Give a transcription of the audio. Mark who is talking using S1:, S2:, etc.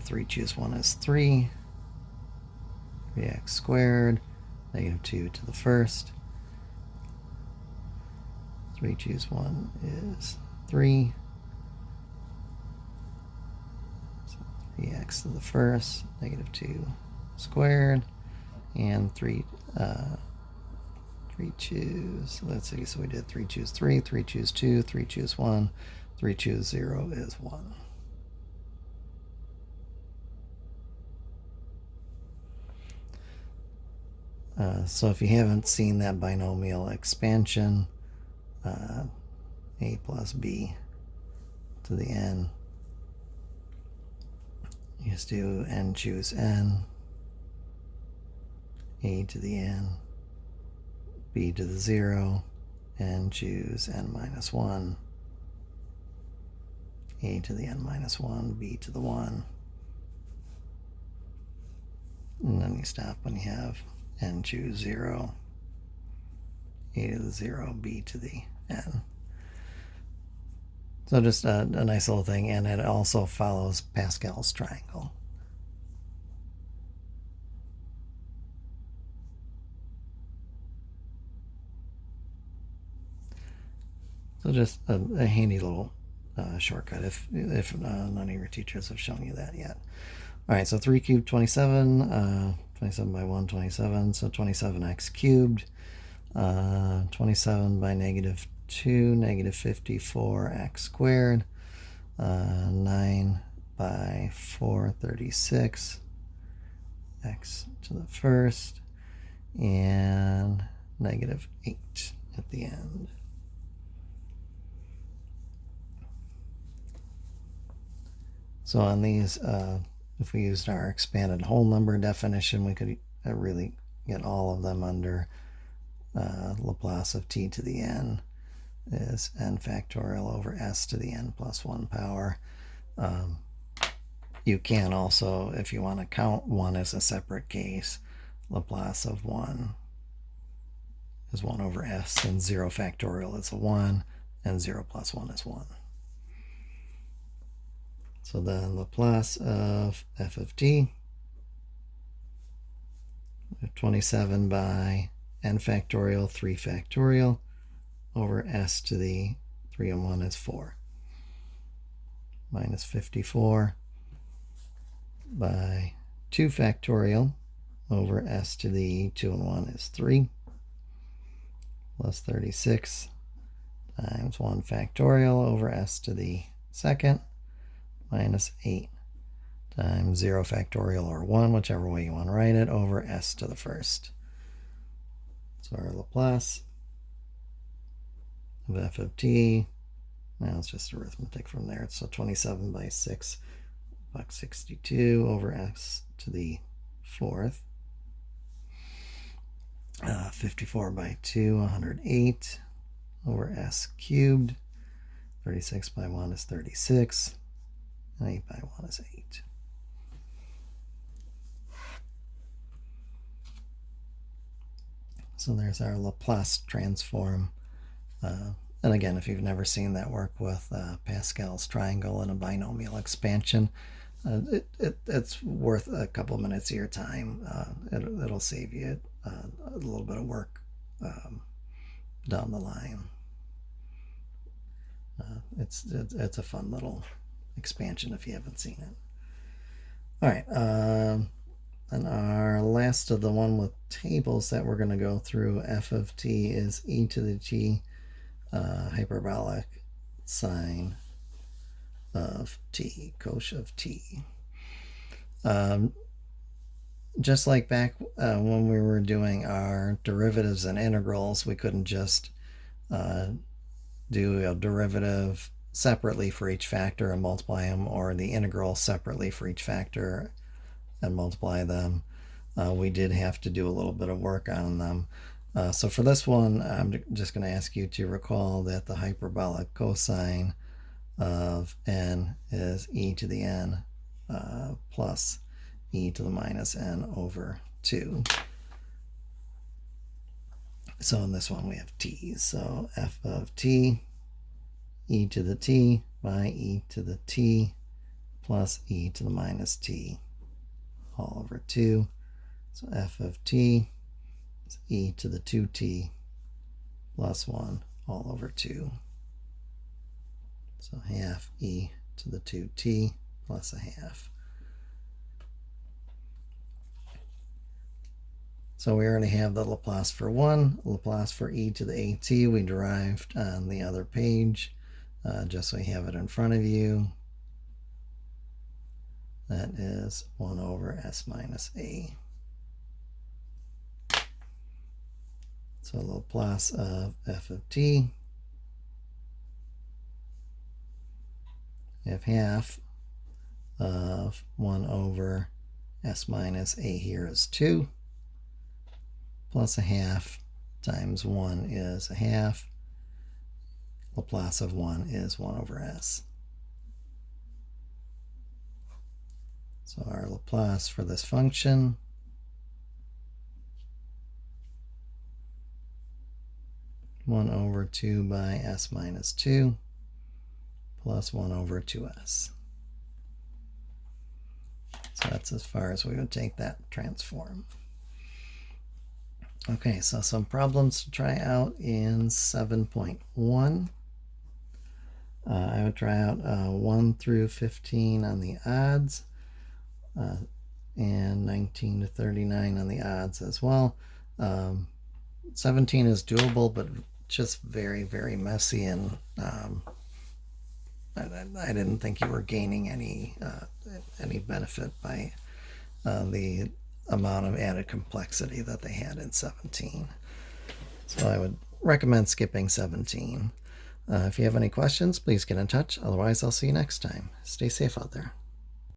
S1: 3 choose 1 is 3. 3x squared, negative 2 to the first. 3 choose 1 is 3. So 3x to the first, negative 2 squared, and 3 choose, let's see, so we did 3 choose 3, 3 choose 2, 3 choose 1, 3 choose 0 is 1. So if you haven't seen that binomial expansion, a plus b to the n, you just do n choose n, a to the n, b to the 0, n choose n minus 1, a to the n minus 1, b to the 1. And then you stop when you have n choose 0, a to the 0, b to the n. So just a nice little thing, and it also follows Pascal's triangle. So just a handy little shortcut if none of your teachers have shown you that yet. All right, so 3 cubed 27, 27 by 1, 27, so 27x cubed. 27 by negative 2, negative 54x squared. 9 by 4, 36, x to the first, and negative 8 at the end. So on these, if we used our expanded whole number definition, we could really get all of them under Laplace of t to the n is n factorial over s to the n plus 1 power. You can also, if you want to count 1 as a separate case, Laplace of 1 is 1 over s, and 0 factorial is a 1, and 0 plus 1 is 1. So then Laplace of f of t, 27 by n factorial, 3 factorial, over s to the 3 and 1 is 4. Minus 54 by 2 factorial, over s to the 2 and 1 is 3. Plus 36 times 1 factorial, over s to the second, minus 8 times 0 factorial or 1, whichever way you want to write it, over s to the first. So our Laplace of f of t, now it's just arithmetic from there. So 27 by 6, buck 62 over s to the fourth. 54 by 2, 108 over s cubed. 36 by 1 is 36. And 8 by 1 is 8. So there's our Laplace transform. And again, if you've never seen that work with Pascal's triangle and a binomial expansion, it's worth a couple of minutes of your time. It'll save you a little bit of work down the line. It's a fun little expansion if you haven't seen it. All right, and our last of the one with tables that we're going to go through, f of t is e to the t hyperbolic sine of t, cosh of t. Just like back when we were doing our derivatives and integrals, we couldn't just do a derivative separately for each factor and multiply them, or the integral separately for each factor and multiply them. We did have to do a little bit of work on them. So for this one, I'm just going to ask you to recall that the hyperbolic cosine of n is e to the n plus e to the minus n over 2. So in this one we have t. So f of t, e to the t by e to the t plus e to the minus t all over 2. So f of t is e to the 2t plus 1 all over 2. So half e to the 2t plus a half. So we already have the Laplace for 1, Laplace for e to the at we derived on the other page, just so you have it in front of you. That is 1 over s minus a. So Laplace of f of t, we have half of 1 over s minus a here is 2, plus a half times 1 is a half. Laplace of 1 is 1 over s. So our Laplace for this function (1 over 2 by s minus 2) plus 1 over 2s. So that's as far as we would take that transform. Okay, so some problems to try out in 7.1. I would try out 1 through 15 on the odds, and 19 to 39 on the odds as well. 17 is doable, but just very, very messy, and I didn't think you were gaining any benefit by the amount of added complexity that they had in 17. So I would recommend skipping 17. If you have any questions, please get in touch. Otherwise, I'll see you next time. Stay safe out there.